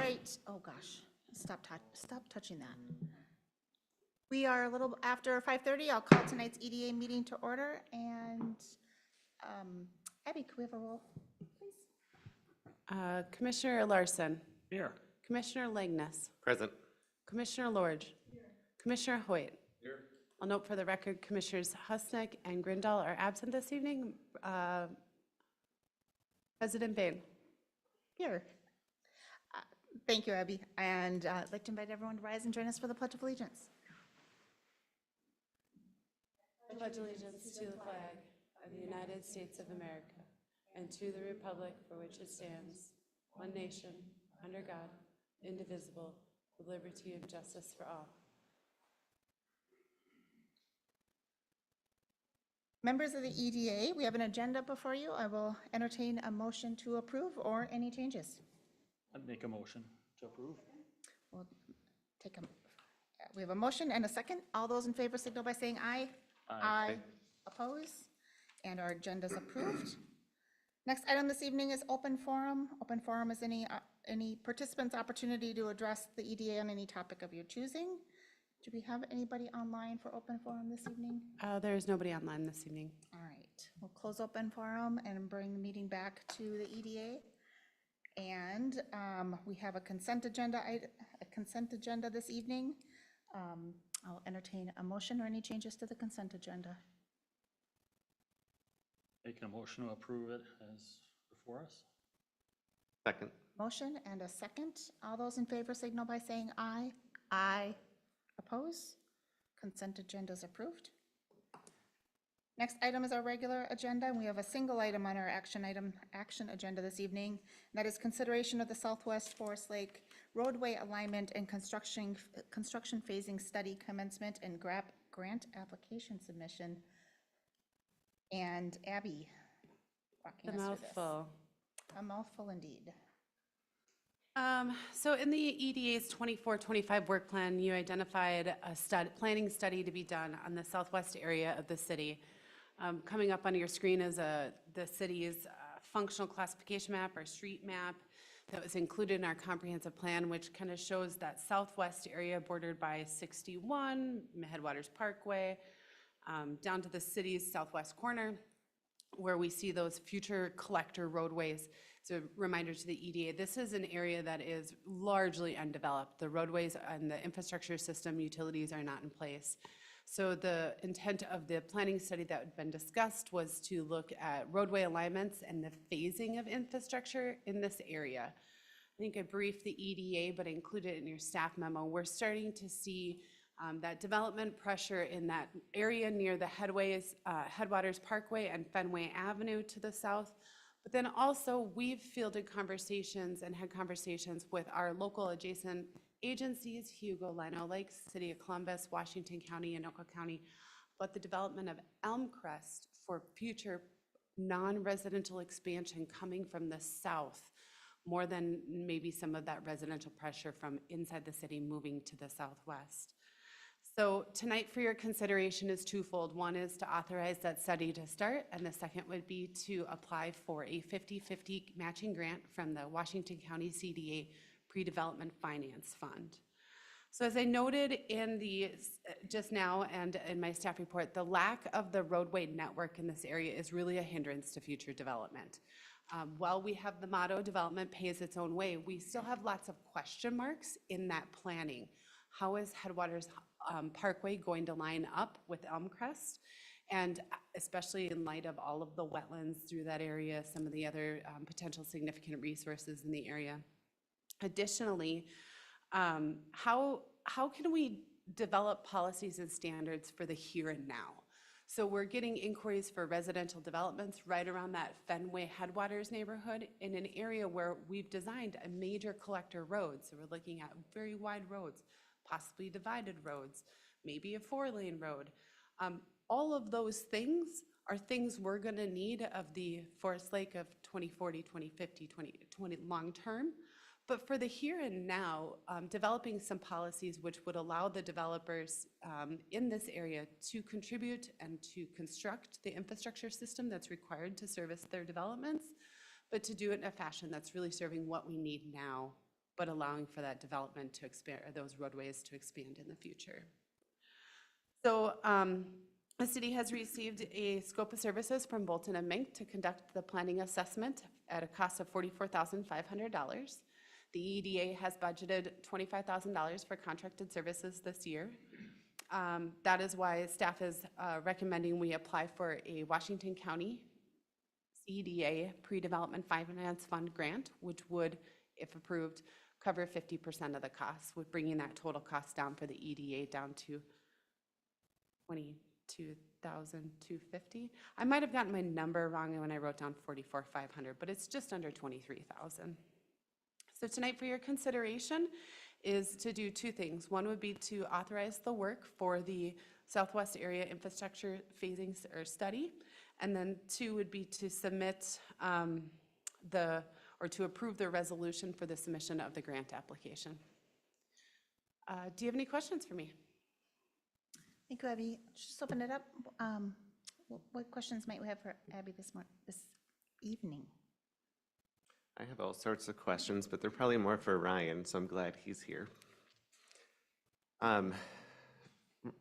right, oh gosh, stop touching that. We are a little after 5:30. I'll call tonight's EDA meeting to order, and Abby, could we have a roll, please? Commissioner Larson. Here. Commissioner Langness. Present. Commissioner Lord. Here. Commissioner Hoyt. Here. I'll note for the record, Commissioners Husnick and Grindal are absent this evening. President Bain. Here. Thank you, Abby, and I'd like to invite everyone to rise and join us for the Pledge of Allegiance. I pledge allegiance to the flag of the United States of America and to the republic for which it stands, one nation, under God, indivisible, with liberty and justice for all. Members of the EDA, we have an agenda before you. I will entertain a motion to approve or any changes. I'd make a motion to approve. We'll take we have a motion and a second. All those in favor signal by saying aye. Aye. Oppose? And our agenda is approved. Next item this evening is open forum. Open forum is any participant's opportunity to address the EDA on any topic of your choosing. Do we have anybody online for open forum this evening? There is nobody online this evening. All right, we'll close open forum and bring the meeting back to the EDA. And we have a consent agenda this evening. I'll entertain a motion or any changes to the consent agenda. Making a motion to approve it as before us. Second. Motion and a second. All those in favor signal by saying aye. Aye. Oppose? Consent agenda is approved. Next item is our regular agenda, and we have a single item on our action agenda this evening. And that is consideration of the Southwest Forest Lake roadway alignment and construction phasing study commencement and grant application submission. And Abby, walking us through this. Mouthful. A mouthful indeed. So in the EDA's 24-25 work plan, you identified a planning study to be done on the southwest area of the city. Coming up on your screen is the city's functional classification map or street map that was included in our comprehensive plan, which kind of shows that southwest area bordered by 61, Headwaters Parkway, down to the city's southwest corner, where we see those future collector roadways. So reminder to the EDA, this is an area that is largely undeveloped. The roadways and the infrastructure system utilities are not in place. So the intent of the planning study that had been discussed was to look at roadway alignments and the phasing of infrastructure in this area. I think I briefed the EDA, but I included it in your staff memo. We're starting to see that development pressure in that area near the Headwaters Parkway and Fenway Avenue to the south. But then also we've fielded conversations and had conversations with our local adjacent agencies, Hugo, Lino Lakes, City of Columbus, Washington County, Anoka County, but the development of Elmcrest for future non-residential expansion coming from the south, more than maybe some of that residential pressure from inside the city moving to the southwest. So tonight for your consideration is twofold. One is to authorize that study to start, and the second would be to apply for a 50-50 matching grant from the Washington County CDA Pre-Development Finance Fund. So as I noted in just now and in my staff report, the lack of the roadway network in this area is really a hindrance to future development. While we have the motto, development pays its own way, we still have lots of question marks in that planning. How is Headwaters Parkway going to line up with Elmcrest? And especially in light of all of the wetlands through that area, some of the other potential significant resources in the area. Additionally, how can we develop policies and standards for the here and now? So we're getting inquiries for residential developments right around that Fenway Headwaters neighborhood in an area where we've designed a major collector road. So we're looking at very wide roads, possibly divided roads, maybe a 4-lane road. All of those things are things we're going to need of the Forest Lake of 2040, 2050, 2020 long term. But for the here and now, developing some policies which would allow the developers in this area to contribute and to construct the infrastructure system that's required to service their developments, but to do it in a fashion that's really serving what we need now but allowing for that development to expand, or those roadways to expand in the future. So the city has received a scope of services from Bolton and Mink to conduct the planning assessment at a cost of $44,500. The EDA has budgeted $25,000 for contracted services this year. That is why staff is recommending we apply for a Washington County EDA Pre-Development Finance Fund grant, which would, if approved, cover 50% of the costs, with bringing that total cost down for the EDA down to $22,250. I might have gotten my number wrong when I wrote down $44,500, but it's just under $23,000. So tonight for your consideration is to do two things. One would be to authorize the work for the Southwest Area Infrastructure Phasing or Study, and then two would be to submit to approve the resolution for the submission of the grant application. Do you have any questions for me? Thank you, Abby. Just open it up. What questions might we have for Abby this evening? I have all sorts of questions, but they're probably more for Ryan, so I'm glad he's here.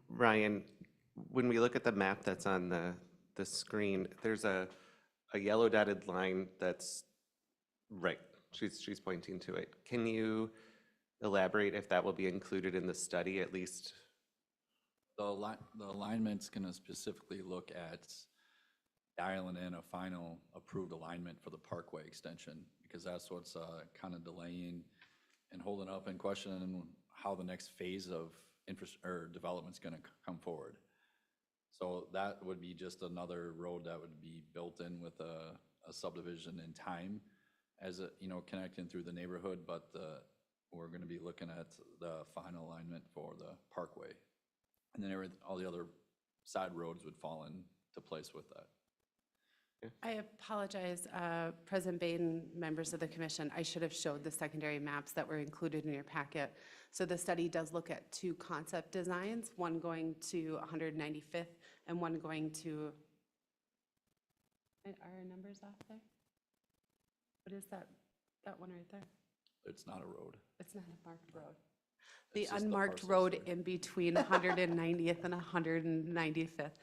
Ryan, when we look at the map that's on the screen, there's a yellow dotted line that's right. She's pointing to it. Can you elaborate if that will be included in the study, at least? The alignment's going to specifically look at dialing in a final approved alignment for the Parkway extension, because that's what's kind of delaying and holding up and questioning how the next phase of development's going to come forward. So that would be just another road that would be built in with a subdivision in time, as connecting through the neighborhood. But we're going to be looking at the final alignment for the Parkway, and then all the other side roads would fall into place with that. I apologize, President Baden, members of the commission. I should have showed the secondary maps that were included in your packet. So the study does look at two concept designs, one going to 195th and one going to, are our numbers off there? What is that one right there? It's not a road. It's not a marked road. It's The just the unmarked parcels road there. in between 190th and 195th.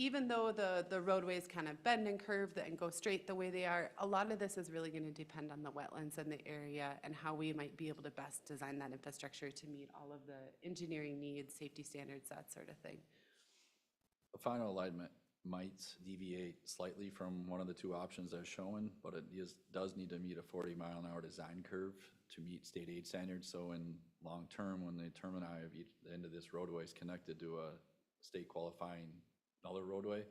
Even though the roadways kind of bend and curve and go straight the way they are, a lot of this is really going to depend on the wetlands and the area and how we might be able to best design that infrastructure to meet all of the engineering needs, safety standards, that sort of thing. The final alignment might deviate slightly from one of the two options as shown, but it does need to meet a 40-mile-an-hour design curve to meet state aid standards. So in long term, when the termini of the end of this roadway is connected to a state qualifying another roadway,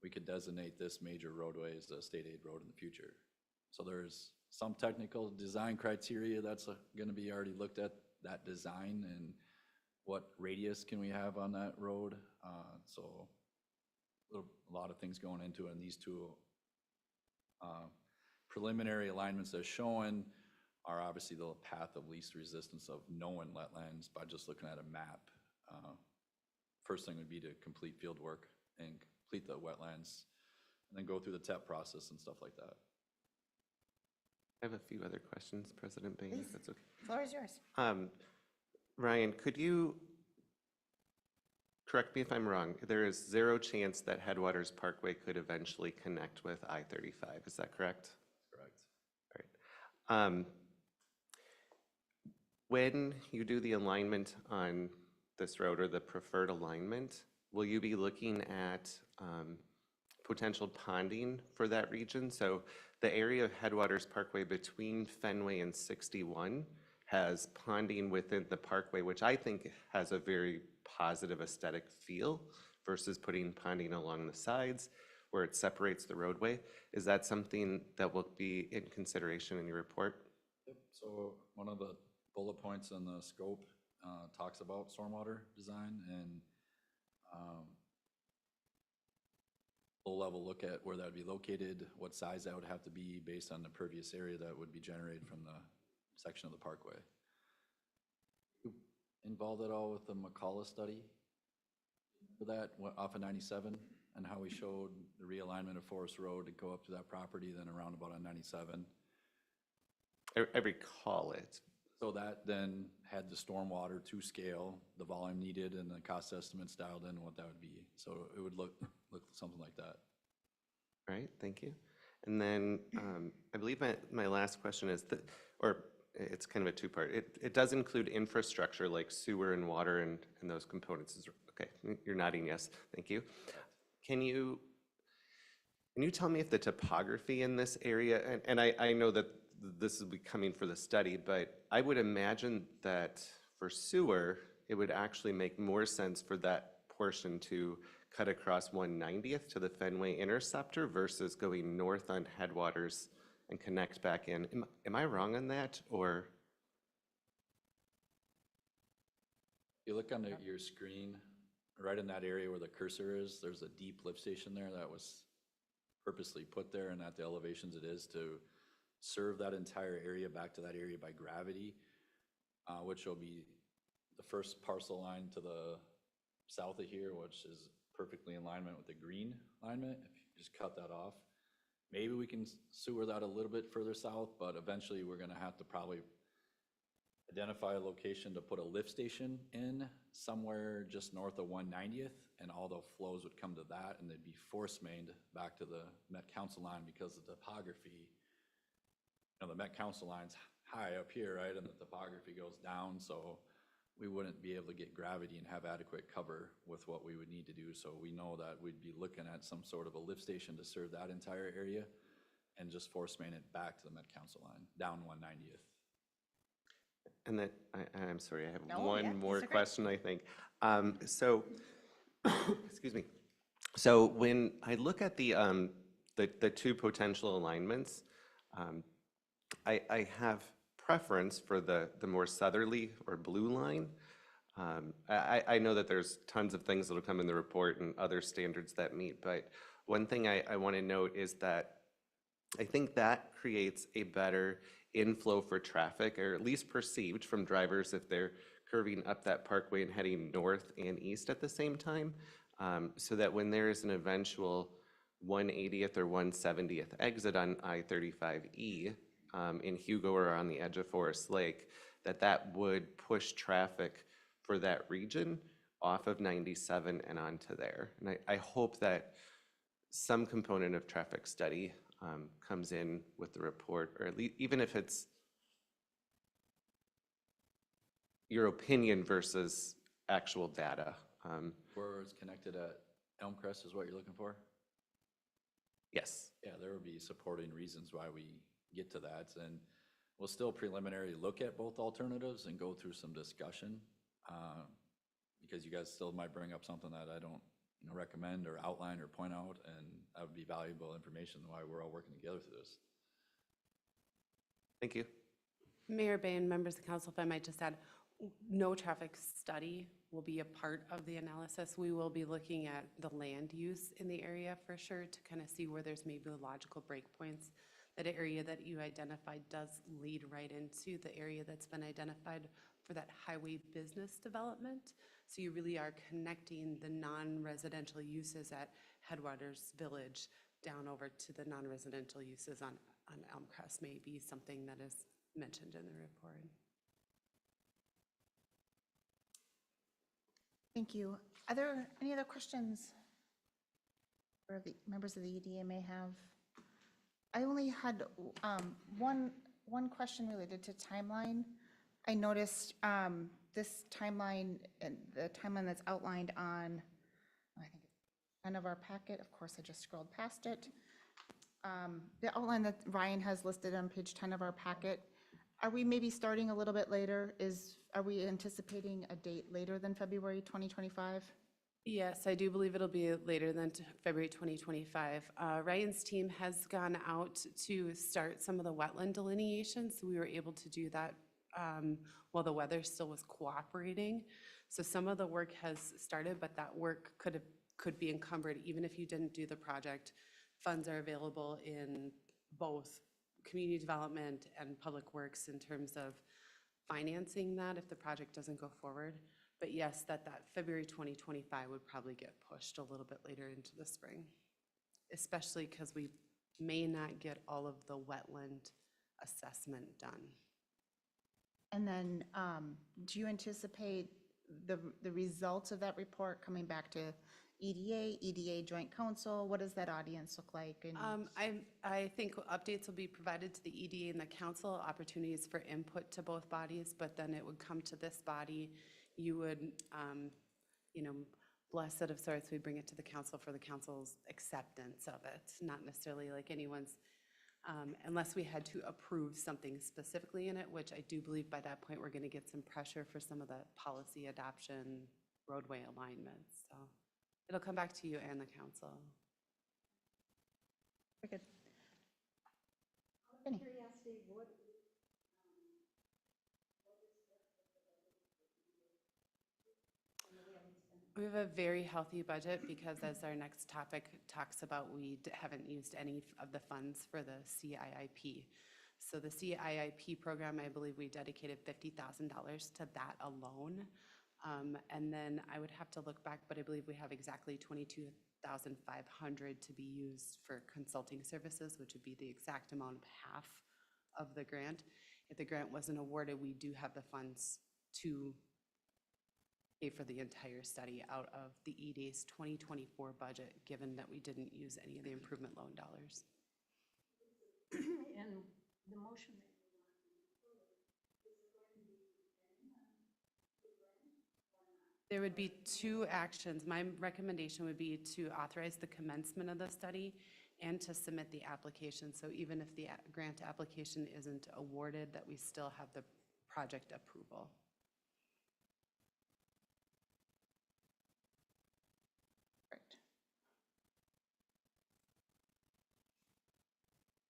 we could designate this major roadway as a state aid road in the future. So there's some technical design criteria that's going to be already looked at, that design and what radius can we have on that road. So a lot of things going into it, and these two preliminary alignments as shown are obviously the path of least resistance of known wetlands by just looking at a map. First thing would be to complete field work and complete the wetlands, and then go through the TEP process and stuff like that. I have a few other questions, President Bain, if that's okay. Floor is yours. Ryan, could you correct me if I'm wrong? There is zero chance that Headwaters Parkway could eventually connect with I-35. Is that correct? Correct. All right. When you do the alignment on this road, or the preferred alignment, will you be looking at potential ponding for that region? So the area of Headwaters Parkway between Fenway and 61 has ponding within the parkway, which I think has a very positive aesthetic feel versus putting ponding along the sides where it separates the roadway. Is that something that will be in consideration in your report? Yep. So one of the bullet points in the scope talks about stormwater design, and low-level look at where that would be located, what size that would have to be based on the pervious area that would be generated from the section of the parkway. You involved at all with the McCullough study for that off of 97, and how we showed the realignment of Forest Road to go up to that property, then around about on 97? I recall it. So that then had the stormwater to scale, the volume needed, and the cost estimates dialed in what that would be. So it would look something like that. Right, thank you. And then I believe my last question is that, or it's kind of a two-part. It does include infrastructure like sewer and water and those components. Okay, you're nodding yes, thank you. Can you tell me if the topography in this area, and I know that this will be coming for the study, but I would imagine that for sewer, it would actually make more sense for that portion to cut across 190th to the Fenway Interceptor versus going north on Headwaters and connect back in. Am I wrong on that, or? You look on your screen, right in that area where the cursor is, there's a deep lift station there that was purposely put there and at the elevations it is to serve that entire area back to that area by gravity, which will be the first parcel line to the south of here, which is perfectly in alignment with the green alignment. If you just cut that off, maybe we can sewer that a little bit further south, but eventually we're gonna have to probably identify a location to put a lift station in somewhere just north of 190th, and all the flows would come to that, and they'd be force mained back to the Met Council line because the topography, the Met Council line's high up here, right, and the topography goes down, so we wouldn't be able to get gravity and have adequate cover with what we would need to do. So we know that we'd be looking at some sort of a lift station to serve that entire area and just force main it back to the Met Council line, down 190th. And then, I'm sorry, I have No, one yeah, more these are great. question, I think. So, excuse me. So when I look at the two potential alignments, I have preference for the more southerly or blue line. I know that there's tons of things that'll come in the report and other standards that meet, but one thing I want to note is that I think that creates a better inflow for traffic, or at least perceived from drivers if they're curving up that parkway and heading north and east at the same time, so that when there is an eventual 180th or 170th exit on I-35E in Hugo or on the edge of Forest Lake, that would push traffic for that region off of 97 and onto there. And I hope that some component of traffic study comes in with the report, or at least, even if it's your opinion versus actual data. Where it's connected at Elmcrest is what you're looking for? Yes. Yeah, there would be supporting reasons why we get to that, and we'll still preliminarily look at both alternatives and go through some discussion, because you guys still might bring up something that I don't recommend or outline or point out, and that would be valuable information why we're all working together through this. Thank you. Mayor Bay and members of council, if I might just add, no traffic study will be a part of the analysis. We will be looking at the land use in the area for sure to kind of see where there's maybe logical breakpoints. That area that you identified does lead right into the area that's been identified for that highway business development. So you really are connecting the non-residential uses at Headwaters Village down over to the non-residential uses on Elmcrest, may be something that is mentioned in the report. Thank you. Are there any other questions or the members of the EDA may have? I only had one question related to timeline. I noticed this timeline, and the timeline that's outlined on, I think, 10 of our packet. Of course, I just scrolled past it. The outline that Ryan has listed on page 10 of our packet, are we maybe starting a little bit later? Are we anticipating a date later than February 2025? Yes, I do believe it'll be later than February 2025. Ryan's team has gone out to start some of the wetland delineations. So we were able to do that while the weather still was cooperating. So some of the work has started, but that work could be encumbered even if you didn't do the project. Funds are available in both community development and public works in terms of financing that if the project doesn't go forward. But yes, that February 2025 would probably get pushed a little bit later into the spring, especially because we may not get all of the wetland assessment done. And then, do you anticipate the results of that report coming back to EDA Joint Council? What does that audience look like? And I think updates will be provided to the EDA and the council, opportunities for input to both bodies, but then it would come to this body. You would, you know, bless it of sorts, we bring it to the council for the council's acceptance of it, not necessarily like anyone's, unless we had to approve something specifically in it, which I do believe by that point, we're gonna get some pressure for some of the policy adoption, roadway alignments, so. It'll come back to you and the council. Very good. Benny? We have a very healthy budget because as our next topic talks about, we haven't used any of the funds for the CIIP. So the CIIP program, I believe we dedicated $50,000 to that alone. And then I would have to look back, but I believe we have exactly $22,500 to be used for consulting services, which would be the exact amount of half of the grant. If the grant wasn't awarded, we do have the funds to pay for the entire study out of the EDA's 2024 budget, given that we didn't use any of the improvement loan dollars. And the motion that There would be two actions. My recommendation would be to authorize the commencement of the study and to submit the application. So even if the grant application isn't awarded, that we still have the project approval. Perfect.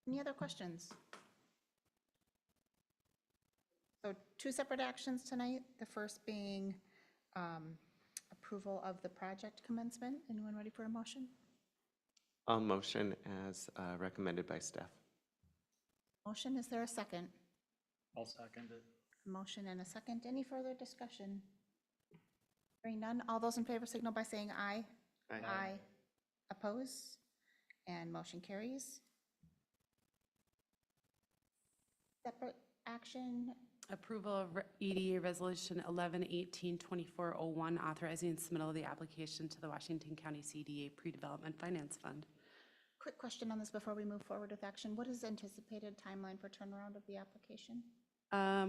Any other questions? So two separate actions tonight, the first being approval of the project commencement. Anyone ready for a motion? I'll motion as recommended by staff. Motion, is there a second? I'll second it. A motion and a second. Any further discussion? Hearing none, all those in favor signal by saying aye. Aye. Oppose? And motion carries. Separate action, Approval of EDA Resolution 11-18-2401, authorizing submittal of the application to the Washington County CDA Pre-Development Finance Fund. quick question on this before we move forward with action. What is the anticipated timeline for turnaround of the application?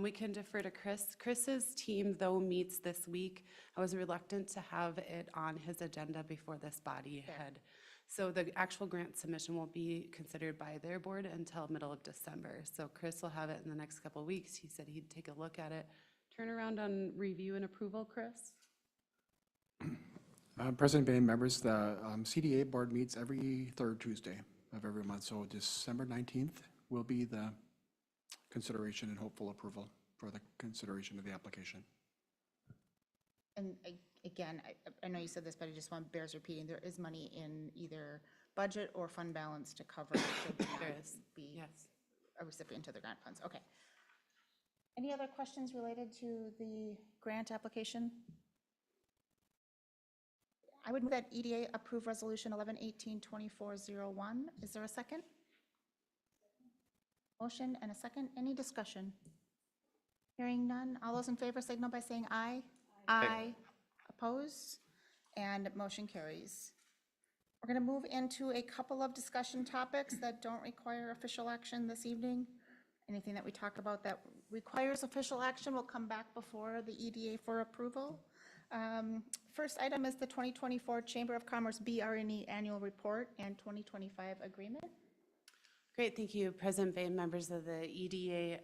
We can defer to Chris. Chris's team, though, meets this week. I was reluctant to have it on his agenda before this body Fair. had. So the actual grant submission won't be considered by their board until middle of December. So Chris will have it in the next couple of weeks. He said he'd take a look at it. Turnaround on review and approval, Chris? President Bay, members, the CDA board meets every third Tuesday of every month, so December 19th will be the consideration and hopeful approval for the consideration of the application. And again, I know you said this, but I just want, bears repeating, there is money in either budget or fund balance to cover should There is, be yes. a recipient of the grant funds. Okay. Any other questions related to the grant application? I would move that EDA approve Resolution 11-18-2401. Is there a second? Motion and a second. Any discussion? Hearing none. All those in favor signal by saying aye. Aye. Oppose? And motion carries. We're going to move into a couple of discussion topics that don't require official action this evening. Anything that we talk about that requires official action will come back before the EDA for approval. First item is the 2024 Chamber of Commerce BRNE Annual Report and 2025 Agreement. Great, thank you, President Bay and members of the EDA.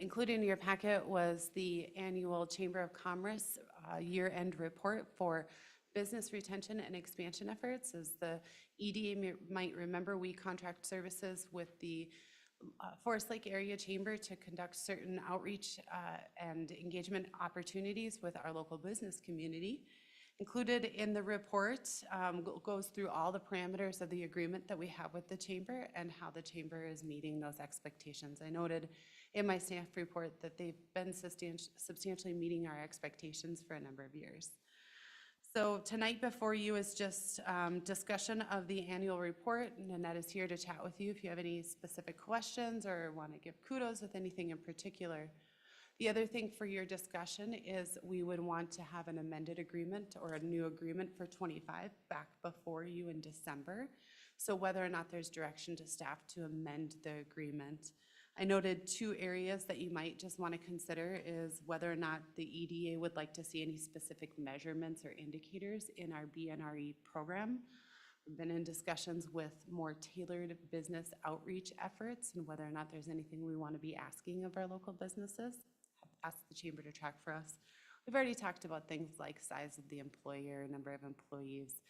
Included in your packet was the annual Chamber of Commerce year-end report for business retention and expansion efforts. As the EDA might remember, we contract services with the Forest Lake Area Chamber to conduct certain outreach and engagement opportunities with our local business community. Included in the report goes through all the parameters of the agreement that we have with the chamber and how the chamber is meeting those expectations. I noted in my staff report that they've been substantially meeting our expectations for a number of years. So tonight before you is just discussion of the annual report. Nanette is here to chat with you if you have any specific questions or want to give kudos with anything in particular. The other thing for your discussion is we would want to have an amended agreement or a new agreement for 25 back before you in December. So whether or not there's direction to staff to amend the agreement. I noted 2 areas that you might just want to consider is whether or not the EDA would like to see any specific measurements or indicators in our BNRE program. We've been in discussions with more tailored business outreach efforts and whether or not there's anything we want to be asking of our local businesses. Ask the chamber to track for us. We've already talked about things like size of the employer, number of employees,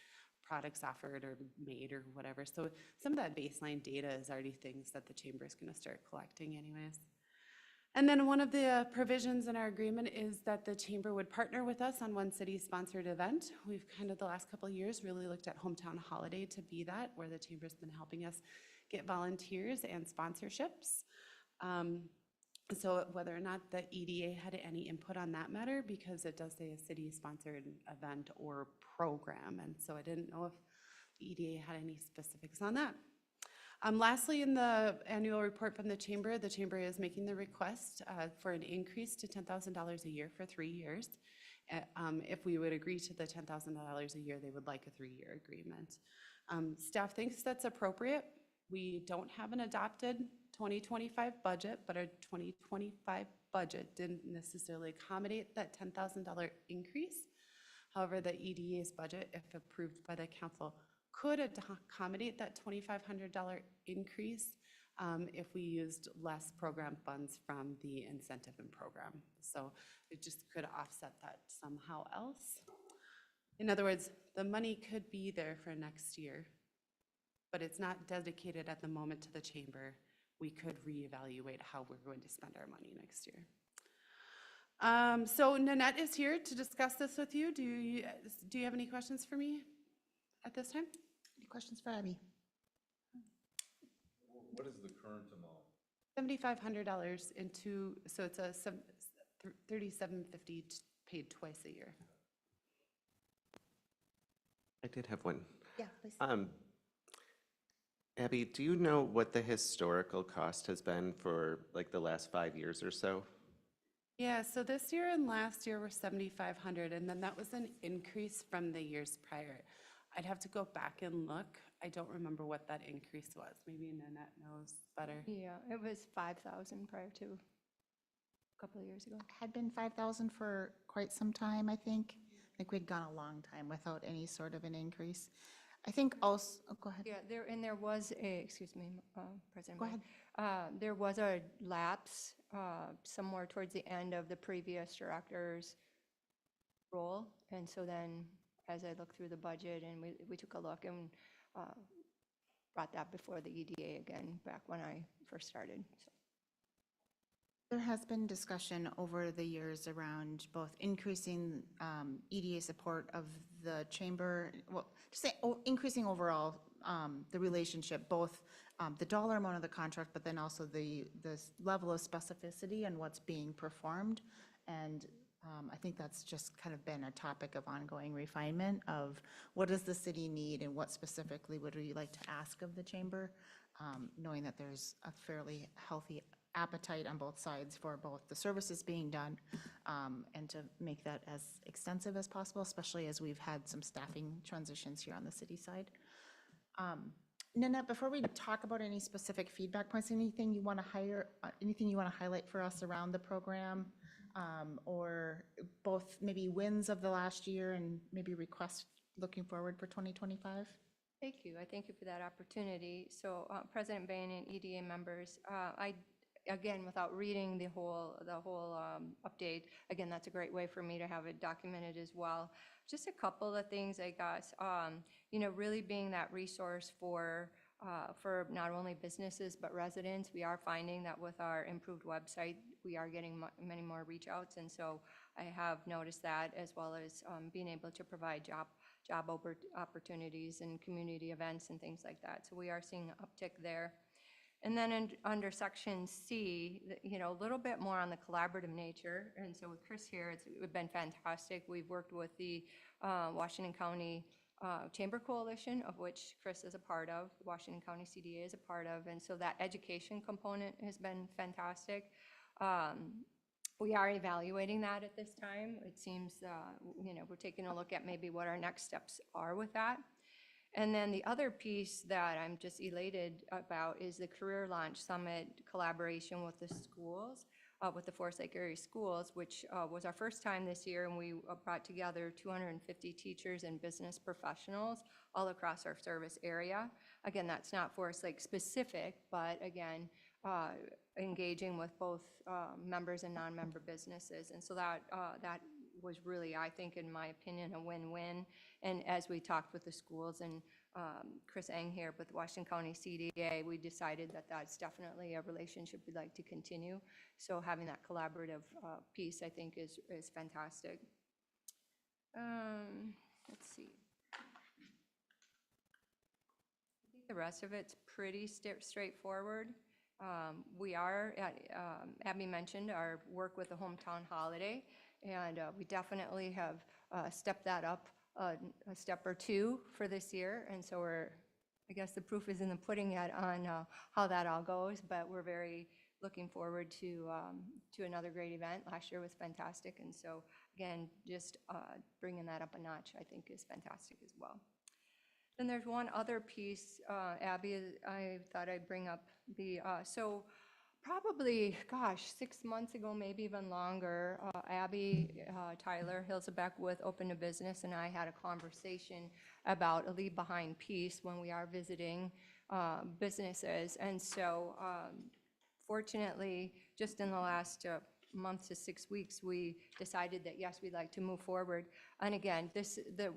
products offered or made or whatever. So some of that baseline data is already things that the chamber is going to start collecting anyways. And then one of the provisions in our agreement is that the chamber would partner with us on one city-sponsored event. We've kind of the last couple of years really looked at Hometown Holiday to be that, where the chamber's been helping us get volunteers and sponsorships. So whether or not the EDA had any input on that matter, because it does say a city-sponsored event or program, and so I didn't know if the EDA had any specifics on that. Lastly, in the annual report from the chamber is making the request for an increase to $10,000 a year for 3 years. If we would agree to the $10,000 a year, they would like a 3-year agreement. Staff thinks that's appropriate. We don't have an adopted 2025 budget, but our 2025 budget didn't necessarily accommodate that $10,000 increase. However, the EDA's budget, if approved by the council, could accommodate that $2,500 increase if we used less program funds from the incentive and program. So it just could offset that somehow else. In other words, the money could be there for next year, but it's not dedicated at the moment to the chamber. We could reevaluate how we're going to spend our money next year. So Nanette is here to discuss this with you. Do you have any questions for me at this time? Any questions for Abby? What is the current amount? $7,500 into, so it's a $3,750 paid twice a year. I did have one. Yeah, please. Abby, do you know what the historical cost has been for like the last 5 years or so? Yeah, so this year and last year were $7,500, and then that was an increase from the years prior. I'd have to go back and look. I don't remember what that increase was. Maybe Nanette knows better. Yeah, it was 5,000 prior to a couple of years ago. Had been 5,000 for quite some time, I think. I think we'd gone a long time without any sort of an increase. I think also, oh, go ahead. Yeah, there was a, excuse me, President. Go Mayor. There was a lapse somewhere towards the end of the previous director's role. And so then, as I looked through the budget and we took a look and brought that before the EDA again, back when I first started. So. There has been discussion over the years around both increasing EDA support of the chamber, well, to say increasing overall the relationship, both the dollar amount of the contract, but then also the level of specificity and what's being performed. And I think that's just kind of been a topic of ongoing refinement of what does the city need and what specifically would we like to ask of the chamber, knowing that there's a fairly healthy appetite on both sides for both the services being done and to make that as extensive as possible, especially as we've had some staffing transitions here on the city side. Nanette, before we talk about any specific feedback points, anything you want to highlight for us around the program, or both maybe wins of the last year and maybe requests looking forward for 2025? Thank you. I thank you for that opportunity. So President Bain and EDA members, again, without reading the whole update, again, that's a great way for me to have it documented as well. Just a couple of things, I guess, really being that resource for not only businesses but residents. We are finding that with our improved website, we are getting many more reach outs, and so I have noticed that, as well as being able to provide job opportunities and community events and things like that. So we are seeing an uptick there. And then under section C, a little bit more on the collaborative nature. And so with Chris here, it's been fantastic. We've worked with the Washington County Chamber Coalition, of which Chris is a part of, Washington County CDA is a part of. And so that education component has been fantastic. We are evaluating that at this time. It seems, we're taking a look at maybe what our next steps are with that. And then the other piece that I'm just elated about is the Career Launch Summit collaboration with the schools, with the Forest Lake area schools, which was our first time this year, and we brought together 250 teachers and business professionals all across our service area. Again, that's not Forest Lake specific, but again, engaging with both members and non-member businesses. And so that was really, I think, in my opinion, a win-win. And as we talked with the schools and Chris Eng here with Washington County CDA, we decided that that's definitely a relationship we'd like to continue. So having that collaborative piece, I think, is fantastic. Let's see. I think the rest of it's pretty straightforward. We are, Abby mentioned, our work with the Hometown Holiday, and we definitely have stepped that up a step or two for this year. And so I guess the proof is in the pudding yet on how that all goes, but we're very looking forward to another great event. Last year was fantastic, and so again, just bringing that up a notch, I think, is fantastic as well. Then there's one other piece, Abby, I thought I'd bring up. So probably, 6 months ago, maybe even longer, Abby, Tyler Hilsebeck with Open to Business and I had a conversation about a leave behind piece when we are visiting businesses. And so fortunately, just in the last month to 6 weeks, we decided that yes, we'd like to move forward. And again,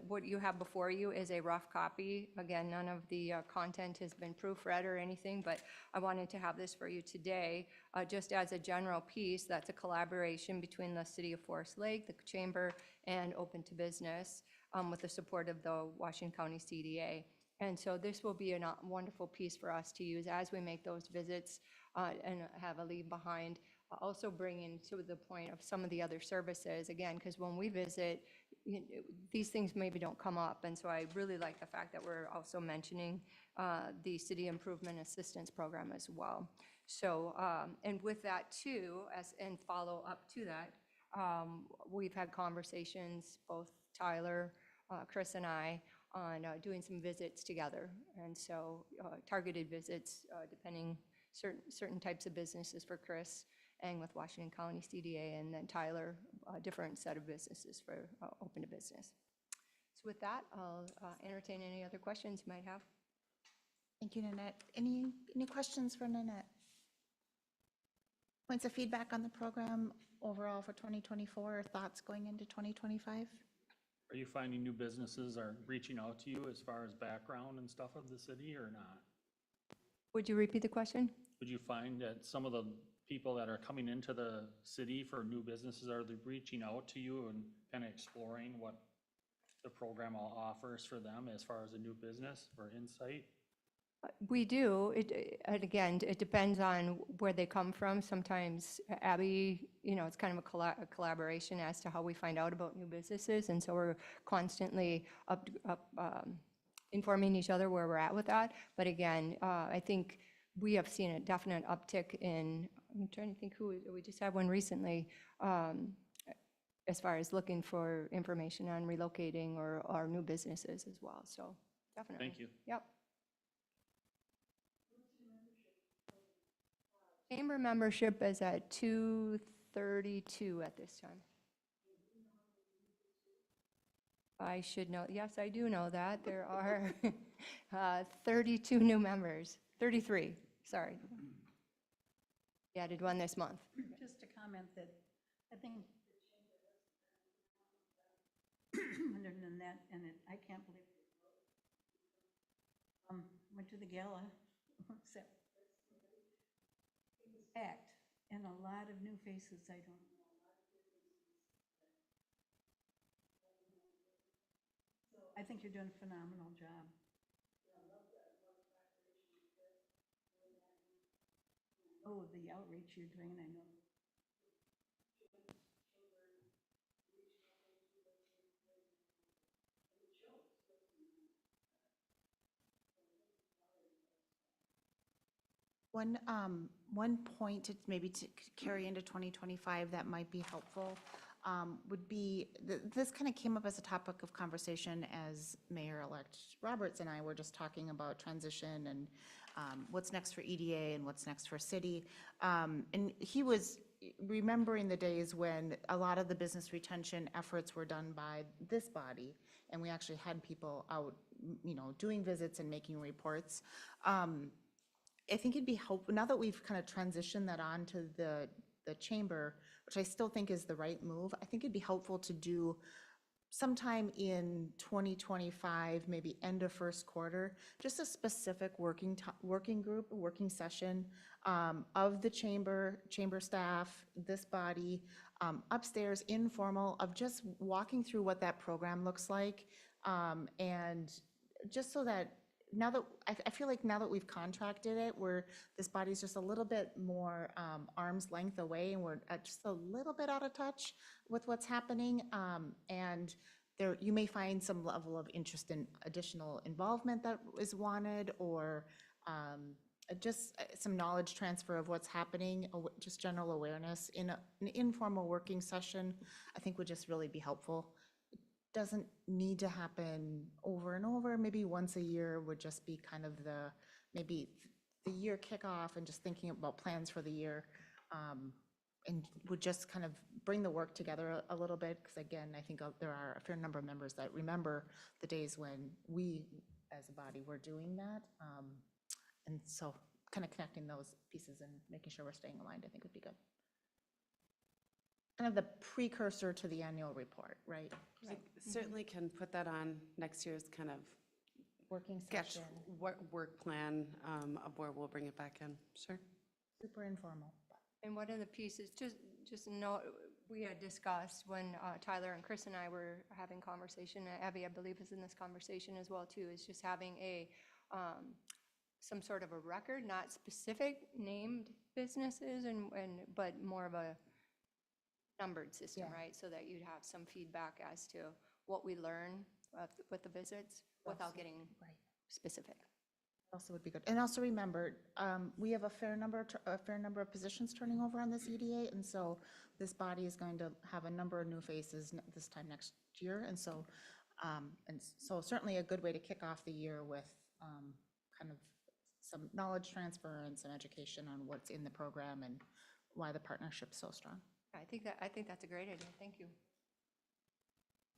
what you have before you is a rough copy. Again, none of the content has been proofread or anything, but I wanted to have this for you today. Just as a general piece, that's a collaboration between the City of Forest Lake, the Chamber, and Open to Business with the support of the Washington County CDA. And so this will be a wonderful piece for us to use as we make those visits and have a leave behind. Also bringing to the point of some of the other services, again, because when we visit, these things maybe don't come up. And so I really like the fact that we're also mentioning the City Improvement Assistance Program as well. So, and with that too, and follow up to that, we've had conversations, both Tyler, Chris and I, on doing some visits together. And so targeted visits, depending certain types of businesses for Chris, and with Washington County CDA, and then Tyler, a different set of businesses for Open to Business. So with that, I'll entertain any other questions you might have. Thank you, Nanette. Any questions for Nanette? Points of feedback on the program overall for 2024, or thoughts going into 2025? Are you finding new businesses are reaching out to you as far as background and stuff of the city or not? Would you repeat the question? Would you find that some of the people that are coming into the city for new businesses, are they reaching out to you and kind of exploring what the program offers for them as far as a new business or insight? We do. And again, it depends on where they come from. Sometimes, Abby, it's kind of a collaboration as to how we find out about new businesses. And so we're constantly informing each other where we're at with that. But again, I think we have seen a definite uptick in, I'm trying to think we just had one recently, as far as looking for information on relocating or new businesses as well. So definitely. Thank you. Yep. Chamber membership is at 232 at this time. I should know. Yes, I do know that. There are 32 new members. 33, sorry. We added one this month. Just to comment that I think under Nanette, and I can't believe went to the gala, except it was packed, and a lot of new faces I don't know. So I think you're doing a phenomenal job. know the outreach you're doing, I know. One point to maybe to carry into 2025 that might be helpful would be, this kind of came up as a topic of conversation as Mayor-elect Roberts and I were just talking about transition and what's next for EDA and what's next for city. And he was remembering the days when a lot of the business retention efforts were done by this body, and we actually had people out, doing visits and making reports. I think it'd be helpful, now that we've kind of transitioned that on to the chamber, which I still think is the right move, I think it'd be helpful to do sometime in 2025, maybe end of first quarter, just a specific working group, working session of the chamber staff, this body, upstairs, informal, of just walking through what that program looks like. And just so that now that, I feel like now that we've contracted it, this body's just a little bit more arm's length away, and we're just a little bit out of touch with what's happening. And you may find some level of interest in additional involvement that is wanted, or just some knowledge transfer of what's happening, just general awareness in an informal working session, I think would just really be helpful. Doesn't need to happen over and over. Maybe once a year would just be kind of maybe the year kickoff, and just thinking about plans for the year, and would just kind of bring the work together a little bit. Because again, I think there are a fair number of members that remember the days when we as a body were doing that. And so kind of connecting those pieces and making sure we're staying aligned, I think would be good. Kind of the precursor to the annual report, right? Certainly can put that on next year's kind of Working sketch, session, work plan of where we'll bring it back in. Sure. super informal. And one of the pieces, just note, we had discussed when Tyler and Chris and I were having conversation, Abby, I believe, is in this conversation as well too, is just having some sort of a record, not specific named businesses, but more of a numbered system, Yeah. right? So that you'd have some feedback as to what we learn with the visits without getting Right. specific. Also would be good. And also remember, we have a fair number of positions turning over on this EDA, and so this body is going to have a number of new faces this time next year. And so certainly a good way to kick off the year with kind of some knowledge transfer and some education on what's in the program and why the partnership's so strong. I think that's a great idea. Thank you.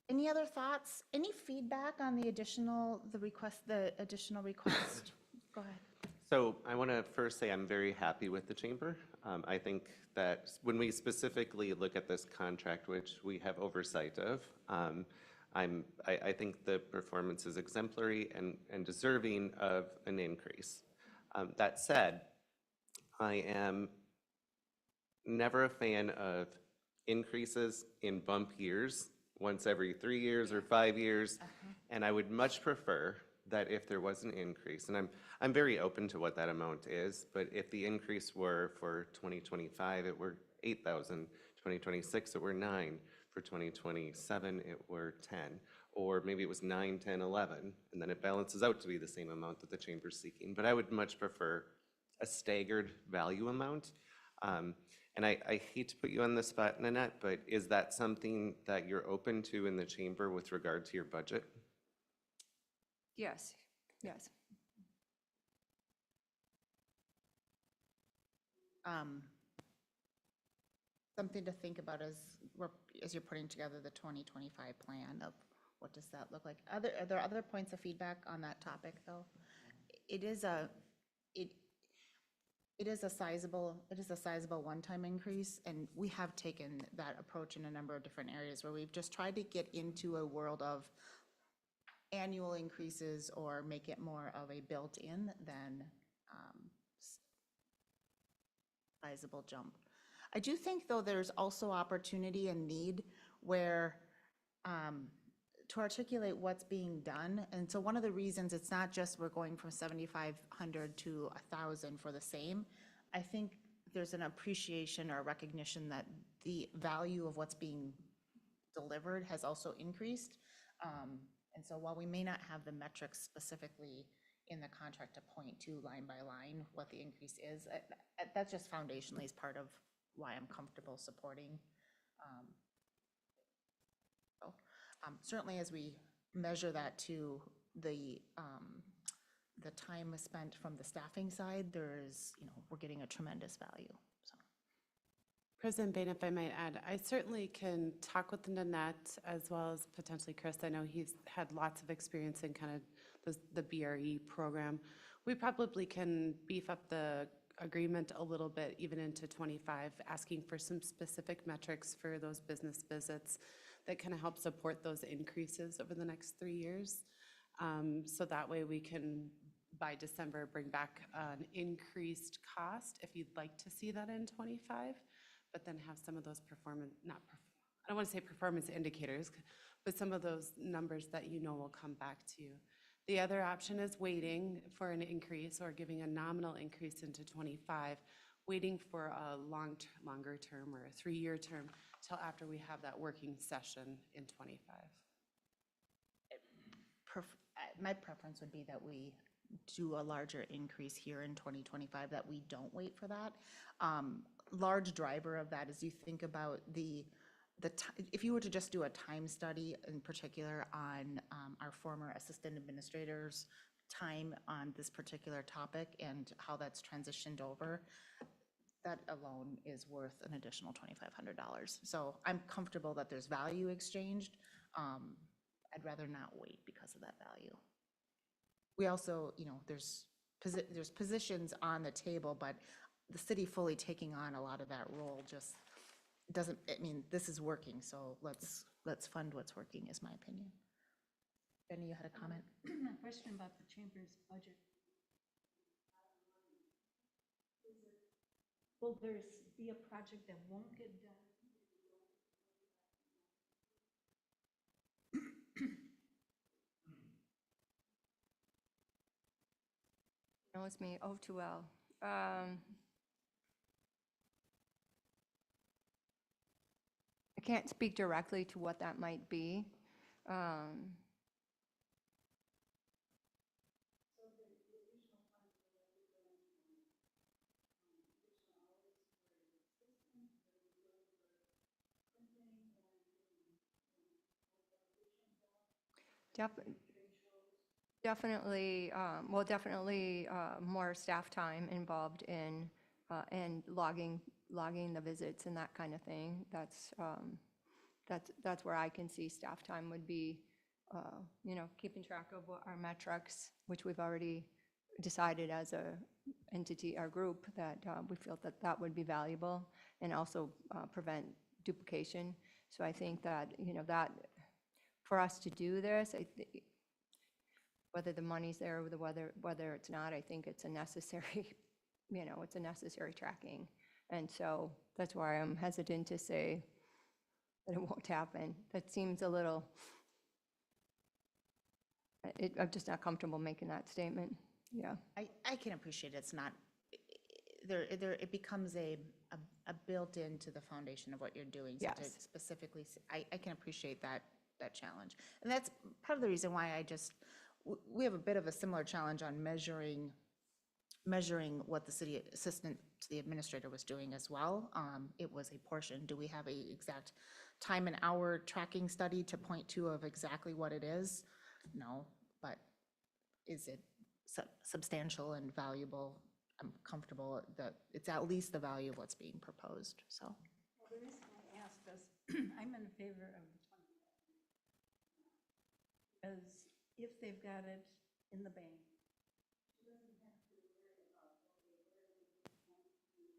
Any other thoughts? Any feedback on the additional request? Go ahead. So I want to first say I'm very happy with the chamber. I think that when we specifically look at this contract, which we have oversight of, I think the performance is exemplary and deserving of an increase. That said, I am never a fan of increases in bump years, once every 3 years or 5 years, and I would much prefer that if there was an increase, and I'm very open to what that amount is, but if the increase were for 2025, it were 8,000, 2026, it were 9, for 2027, it were 10, or maybe it was 9, 10, 11, and then it balances out to be the same amount that the chamber's seeking. But I would much prefer a staggered value amount. And I hate to put you on the spot, Nanette, but is that something that you're open to in the chamber with regard to your budget? Yes, yes. Something to think about as you're putting together the 2025 plan of what does that look like. Are there other points of feedback on that topic, though? It is a sizable one-time increase, and we have taken that approach in a number of different areas where we've just tried to get into a world of annual increases or make it more of a built-in than sizable jump. I do think, though, there's also opportunity and need where to articulate what's being done. And so one of the reasons it's not just we're going from 7,500 to 1,000 for the same, I think there's an appreciation or recognition that the value of what's being delivered has also increased. And so while we may not have the metrics specifically in the contract to point to line by line what the increase is, that's just foundationally is part of why I'm comfortable supporting. Certainly as we measure that to the time spent from the staffing side, there's, we're getting a tremendous value, so. President Bain, if I might add, I certainly can talk with Nanette as well as potentially Chris. I know he's had lots of experience in kind of the BRE program. We probably can beef up the agreement a little bit even into 25, asking for some specific metrics for those business visits that kind of help support those increases over the next 3 years. So that way we can, by December, bring back an increased cost if you'd like to see that in 25, but then have some of those I don't want to say performance indicators, but some of those numbers that will come back to you. The other option is waiting for an increase or giving a nominal increase into 25, waiting for a longer term or a 3-year term till after we have that working session in 25. My preference would be that we do a larger increase here in 2025, that we don't wait for that. Large driver of that is you think about if you were to just do a time study in particular on our former assistant administrators' time on this particular topic and how that's transitioned over, that alone is worth an additional $2,500. So I'm comfortable that there's value exchanged. I'd rather not wait because of that value. We also, there's positions on the table, but the city fully taking on a lot of that role just doesn't, this is working, so let's fund what's working, is my opinion. Jenny, you had a comment? A question about the chamber's budget. Will there be a project that won't get done? Knows me oh too well. I can't speak directly to what that might be. Definitely, more staff time involved in, and logging the visits and that kind of thing. That's where I can see staff time would be, keeping track of what our metrics, which we've already decided as a entity, our group, that we feel that would be valuable, and also prevent duplication. So I think that, that for us to do this, whether the money's there or whether it's not, I think it's a necessary, it's a necessary tracking. And so that's why I'm hesitant to say that it won't happen. That seems a little, I'm just not comfortable making that statement. Yeah. I can appreciate it's not, it becomes a built into the foundation of what you're doing. So to Yes. specifically, I can appreciate that challenge. And that's part of the reason why we have a bit of a similar challenge on measuring what the city assistant to the administrator was doing as well. It was a portion. Do we have a exact time and hour tracking study to point to of exactly what it is? No, but is it substantial and valuable? I'm comfortable that it's at least the value of what's being proposed, so. Well, the reason I asked is, I'm in favor of the 20. Because if they've got it in the bank, she doesn't have to worry about, okay, where is it going to be?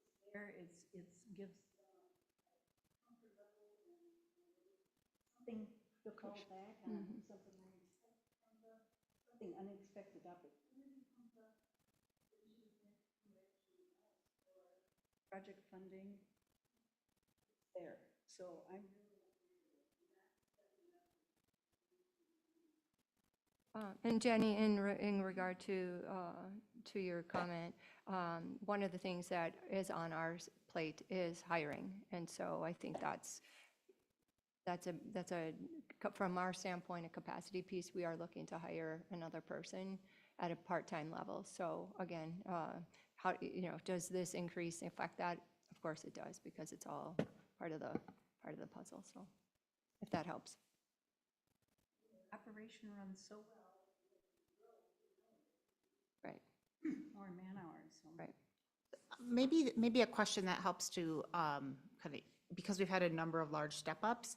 It's there, it gives comfort level and something to call back on, something unexpected comes up, something unexpected opportunity comes up, then she doesn't have to come back to us for project funding. It's there, so I'm really And Jenny, in regard to your comment, one of the things that is on our plate is hiring. And so I think that's from our standpoint, a capacity piece. We are looking to hire another person at a part-time level. So again, how, does this increase affect that? Of course it does, because it's all part of the puzzle. So if that helps. Operation runs so well. Right, More man hours, so. right. Maybe a question that helps to kind of, because we've had a number of large step-ups,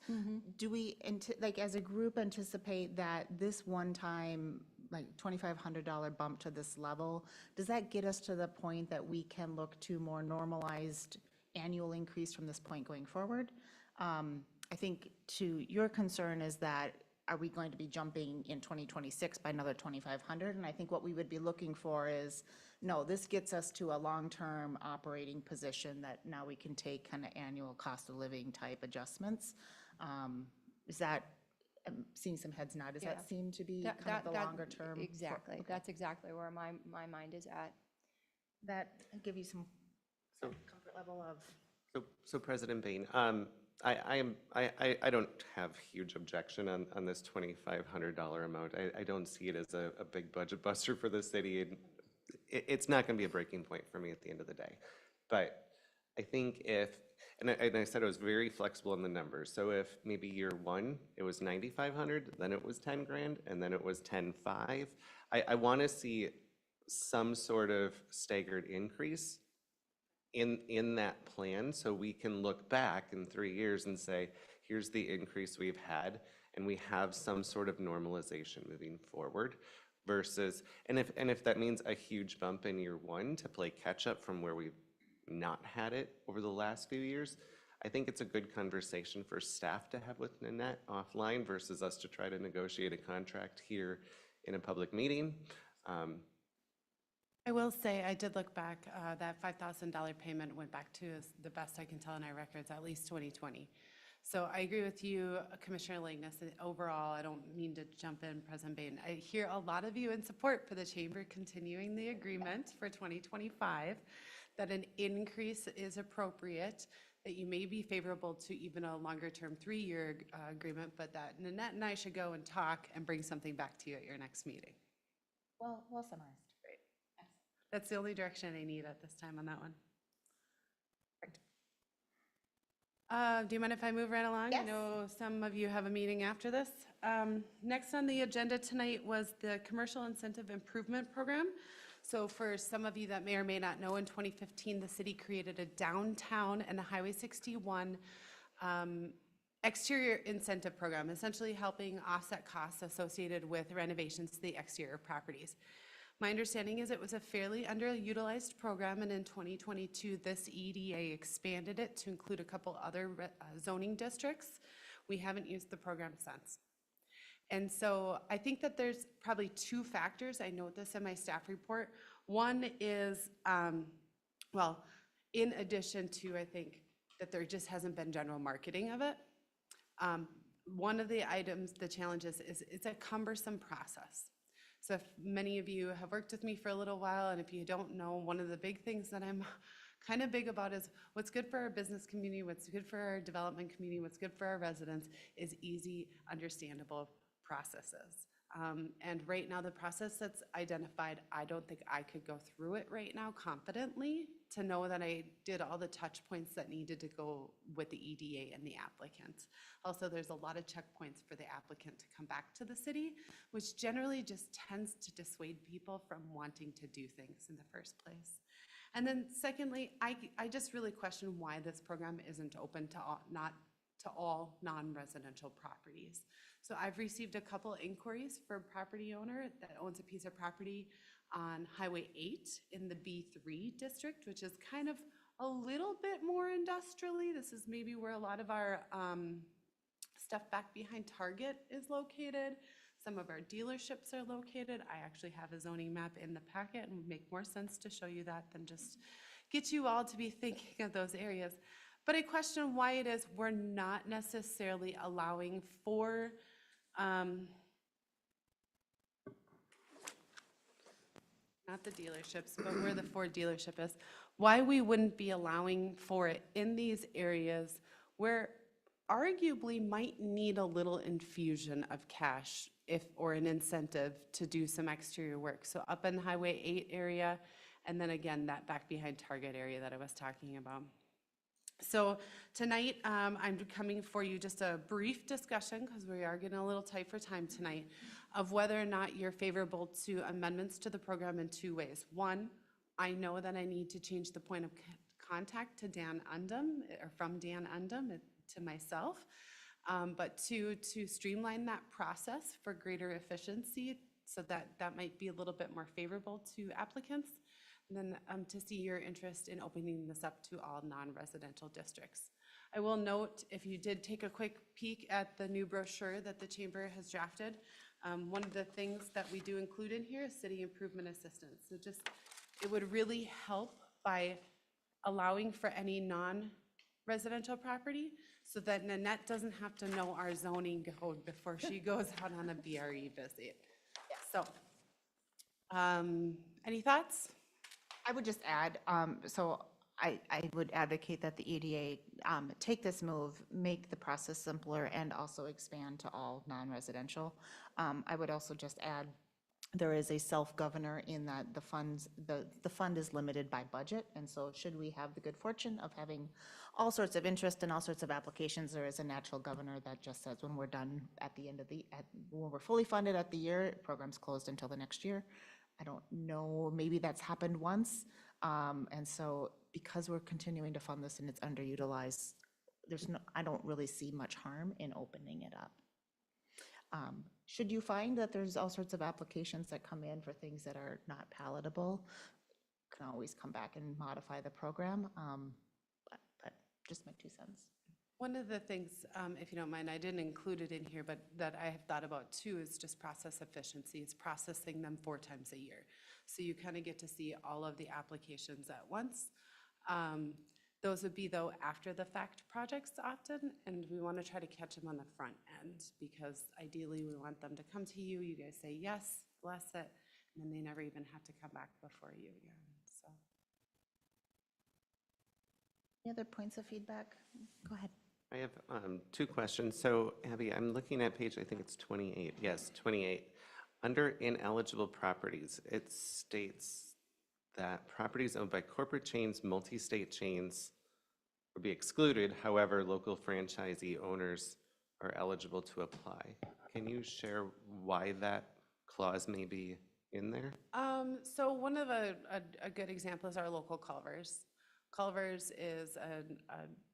do we, like, as a group, anticipate that this one-time, like, $2,500 bump to this level, does that get us to the point that we can look to more normalized annual increase from this point going forward? I think to your concern is that, are we going to be jumping in 2026 by another 2,500? And I think what we would be looking for is, no, this gets us to a long-term operating position that now we can take kind of annual cost of living type adjustments. Is that, I'm seeing some heads nod, does Yeah. that seem to be kind of the longer term? Exactly. Okay. That's exactly where my mind is at. That give you some comfort level of, So President Bain, I don't have huge objection on this $2,500 amount. I don't see it as a big budget buster for the city. It's not going to be a breaking point for me at the end of the day. But I think if, and I said I was very flexible in the numbers. So if maybe year one, it was 9,500, then it was 10 grand, and then it was 10.5. I want to see some sort of staggered increase in that plan, so we can look back in 3 years and say, here's the increase we've had, and we have some sort of normalization moving forward versus, and if that means a huge bump in year one to play catch up from where we've not had it over the last few years, I think it's a good conversation for staff to have with Nanette offline versus us to try to negotiate a contract here in a public meeting. I will say, I did look back, that $5,000 payment went back to, as the best I can tell in our records, at least 2020. So I agree with you, Commissioner Langness, that overall, I don't mean to jump in, President Bain. I hear a lot of you in support for the chamber continuing the agreement for 2025, that an increase is appropriate, that you may be favorable to even a longer-term 3-year agreement, but that Nanette and I should go and talk and bring something back to you at your next meeting. well summarized. That's the only direction I need at this time on that one. Do you mind if I move right along? Yes. I know some of you have a meeting after this. Next on the agenda tonight was the Commercial Incentive Improvement Program. So for some of you that may or may not know, in 2015, the city created a downtown and a Highway 61 exterior incentive program, essentially helping offset costs associated with renovations to the exterior properties. My understanding is it was a fairly underutilized program, and in 2022, this EDA expanded it to include a couple other zoning districts. We haven't used the program since. And so I think that there's probably 2 factors. I note this in my staff report. One is, well, in addition to, I think, that there just hasn't been general marketing of it. One of the items, the challenges is it's a cumbersome process. So if many of you have worked with me for a little while, and if you don't know, one of the big things that I'm kind of big about is what's good for our business community, what's good for our development community, what's good for our residents is easy, understandable processes. And right now, the process that's identified, I don't think I could go through it right now confidently to know that I did all the touch points that needed to go with the EDA and the applicant. Also, there's a lot of checkpoints for the applicant to come back to the city, which generally just tends to dissuade people from wanting to do things in the first place. And then secondly, I just really question why this program isn't open to all non-residential properties. So I've received a couple inquiries for a property owner that owns a piece of property on Highway 8 in the B3 district, which is kind of a little bit more industrially. This is maybe where a lot of our stuff back behind Target is located. Some of our dealerships are located. I actually have a zoning map in the packet and would make more sense to show you that than just get you all to be thinking of those areas. But I question why it is we're not necessarily allowing for not the dealerships, but where the Ford dealership is, why we wouldn't be allowing for it in these areas where arguably might need a little infusion of cash if, or an incentive to do some exterior work. So up in Highway 8 area, and then again, that back behind Target area that I was talking about. So tonight, I'm coming for you just a brief discussion, because we are getting a little tight for time tonight, of whether or not you're favorable to amendments to the program in two ways. One, I know that I need to change the point of contact to Dan Undum, or from Dan Undum to myself. But two, to streamline that process for greater efficiency, so that might be a little bit more favorable to applicants. And then to see your interest in opening this up to all non-residential districts. I will note, if you did take a quick peek at the new brochure that the chamber has drafted, one of the things that we do include in here is city improvement assistance. So just, it would really help by allowing for any non-residential property, so that Nanette doesn't have to know our zoning code before she goes out on a BRE visit. So, any thoughts? I would just add, so I would advocate that the EDA take this move, make the process simpler, and also expand to all non-residential. I would also just add, there is a self-governor in that the funds, the fund is limited by budget, and so should we have the good fortune of having all sorts of interest and all sorts of applications, there is a natural governor that just says when we're done at the end of when we're fully funded at the year, program's closed until the next year. I don't know, maybe that's happened once. And so because we're continuing to fund this and it's underutilized, I don't really see much harm in opening it up. Should you find that there's all sorts of applications that come in for things that are not palatable, you can always come back and modify the program. But just my 2 cents. One of the things, if you don't mind, I didn't include it in here, but that I have thought about too is just process efficiency. It's processing them 4 times a year. So you kind of get to see all of the applications at once. Those would be, though, after the fact projects often, and we want to try to catch them on the front end, because ideally we want them to come to you, you guys say yes, bless it, and then they never even have to come back before you again. So. Any other points of feedback? Go ahead. I have 2 questions. So Abby, I'm looking at page, I think it's 28. Yes, 28. Under ineligible properties, it states that properties owned by corporate chains, multi-state chains would be excluded. However, local franchisee owners are eligible to apply. Can you share why that clause may be in there? So one of a good example is our local Culver's. Culver's is a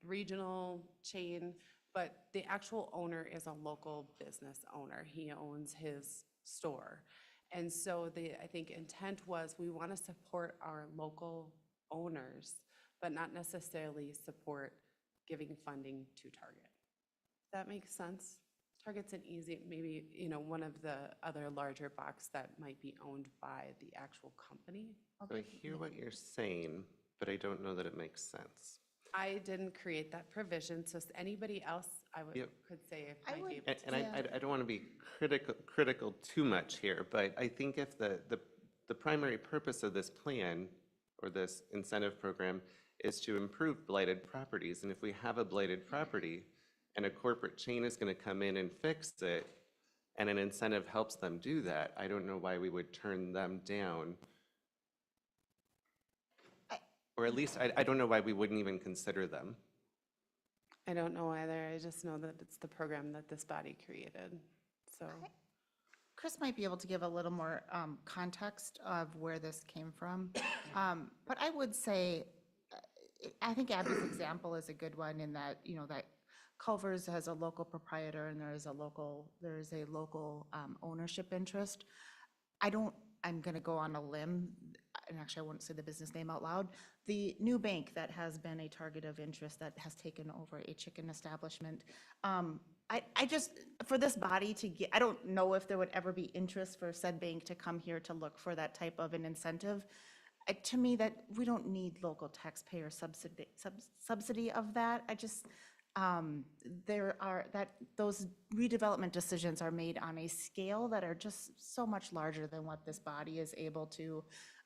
regional chain, but the actual owner is a local business owner. He owns his store. And so I think intent was, we want to support our local owners, but not necessarily support giving funding to Target. Does that make sense? Target's an easy, maybe, one of the other larger box that might be owned by the actual company. So I hear what you're saying, but I don't know that it makes sense. I didn't create that provision, so anybody else, could say if I might would- be able to. And I don't want to be critical too much here, but I think if the primary purpose of this plan or this incentive program is to improve blighted properties, and if we have a blighted property and a corporate chain is going to come in and fix it, and an incentive helps them do that, I don't know why we would turn them down. Or at least, I don't know why we wouldn't even consider them. I don't know either. I just know that it's the program that this body created, so. Chris might be able to give a little more context of where this came from. But I would say, I think Abby's example is a good one in that, that Culver's has a local proprietor and there is a local ownership interest. I'm going to go on a limb, and actually I won't say the business name out loud. The new bank that has been a target of interest that has taken over a chicken establishment. I just, for this body to get, I don't know if there would ever be interest for said bank to come here to look for that type of an incentive. To me, that we don't need local taxpayer subsidy of that. I just, those redevelopment decisions are made on a scale that are just so much larger than what this body is able to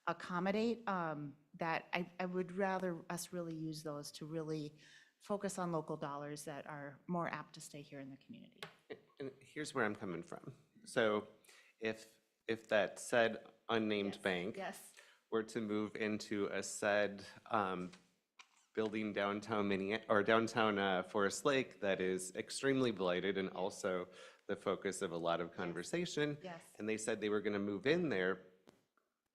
accommodate, that I would rather us really use those to really focus on local dollars that are more apt to stay here in the community. And here's where I'm coming from. So if that said unnamed bank Yes. were to move into a said building downtown downtown Forest Lake that is extremely blighted and also the focus of a lot of conversation. Yes. And they said they were going to move in there,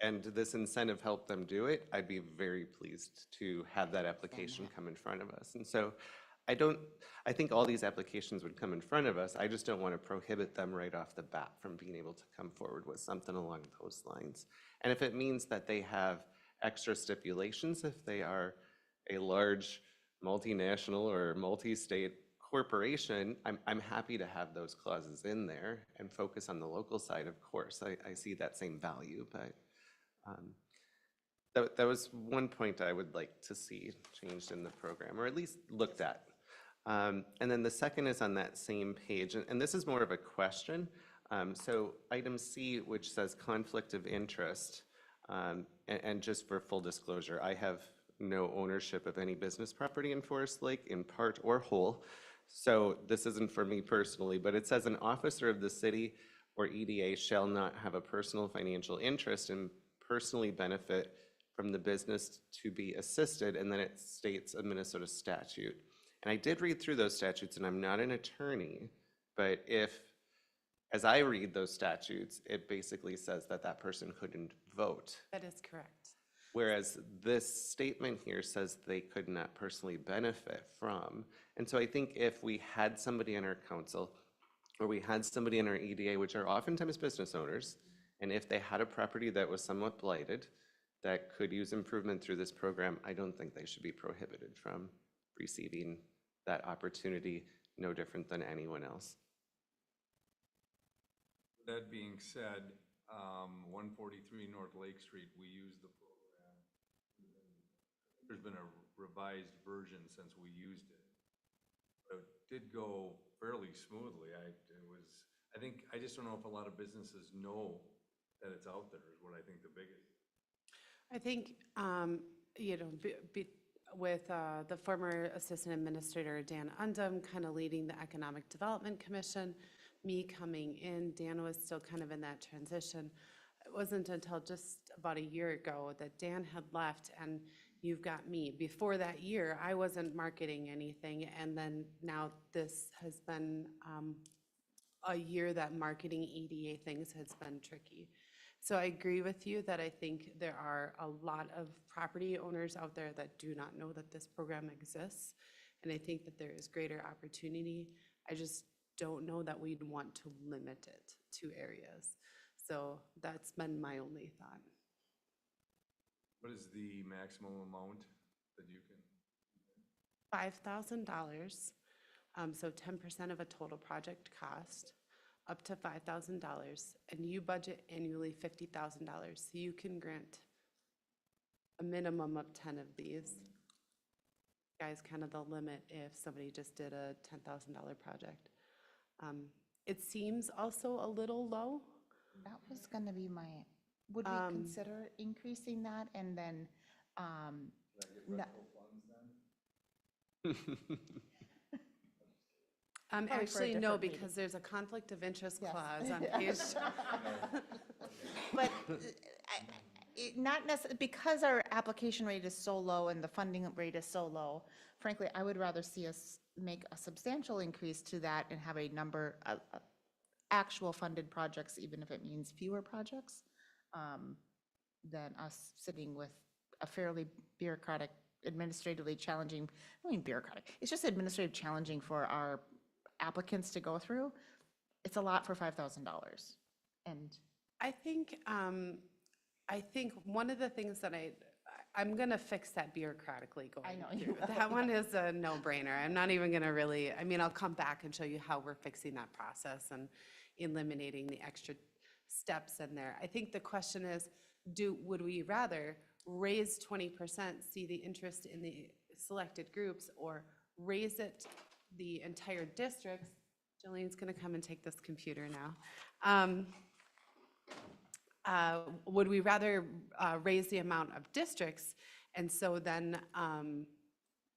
and this incentive helped them do it, I'd be very pleased to have that application come in front of us. And so I think all these applications would come in front of us. I just don't want to prohibit them right off the bat from being able to come forward with something along those lines. And if it means that they have extra stipulations, if they are a large multinational or multi-state corporation, I'm happy to have those clauses in there and focus on the local side, of course. I see that same value, but that was one point I would like to see changed in the program, or at least looked at. And then the second is on that same page, and this is more of a question. So item C, which says conflict of interest, and just for full disclosure, I have no ownership of any business property in Forest Lake, in part or whole. So this isn't for me personally, but it says an officer of the city or EDA shall not have a personal financial interest and personally benefit from the business to be assisted, and then it states a Minnesota statute. And I did read through those statutes, and I'm not an attorney, but as I read those statutes, it basically says that that person couldn't vote. That is correct. Whereas this statement here says they could not personally benefit from. And so I think if we had somebody on our council, or we had somebody in our EDA, which are oftentimes business owners, and if they had a property that was somewhat blighted, that could use improvement through this program, I don't think they should be prohibited from receiving that opportunity, no different than anyone else. That being said, 143 North Lake Street, we use the program. There's been a revised version since we used it. But it did go fairly smoothly. I just don't know if a lot of businesses know that it's out there is what I think the biggest. I think, with the former Assistant Administrator Dan Undum kind of leading the Economic Development Commission, me coming in, Dan was still kind of in that transition. It wasn't until just about a year ago that Dan had left and you've got me. Before that year, I wasn't marketing anything, and then now this has been a year that marketing EDA things has been tricky. So I agree with you that I think there are a lot of property owners out there that do not know that this program exists. And I think that there is greater opportunity. I just don't know that we'd want to limit it to areas. So that's been my only thought. What is the maximum amount that you can? $5,000, so 10% of a total project cost, up to $5,000, and you budget annually $50,000. So you can grant a minimum of 10 of these. Guys, kind of the limit if somebody just did a $10,000 project. It seems also a little low. That was gonna be would we consider increasing that and then, no- Probably for a Actually, no, different meeting. because there's a conflict of interest Yes. clause on page. But not necessarily, because our application rate is so low and the funding rate is so low, frankly, I would rather see us make a substantial increase to that and have a number of actual funded projects, even if it means fewer projects, than us sitting with a fairly bureaucratic, administratively challenging, I mean bureaucratic, it's just administrative challenging for our applicants to go through. It's a lot for $5,000. And I think one of the things that I'm gonna fix that bureaucratically going I know through. you will. That one is a no-brainer. I'm not even gonna really, I'll come back and show you how we're fixing that process and eliminating the extra steps in there. I think the question is, would we rather raise 20%, see the interest in the selected groups, or raise it the entire districts? Jolene's gonna come and take this computer now. would we rather raise the amount of districts and so then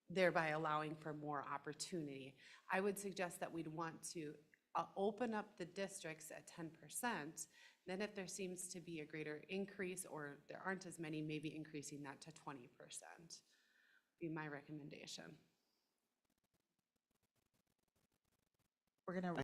thereby allowing for more opportunity? I would suggest that we'd want to open up the districts at 10%. Then if there seems to be a greater increase or there aren't as many, maybe increasing that to 20% be my recommendation. We're going to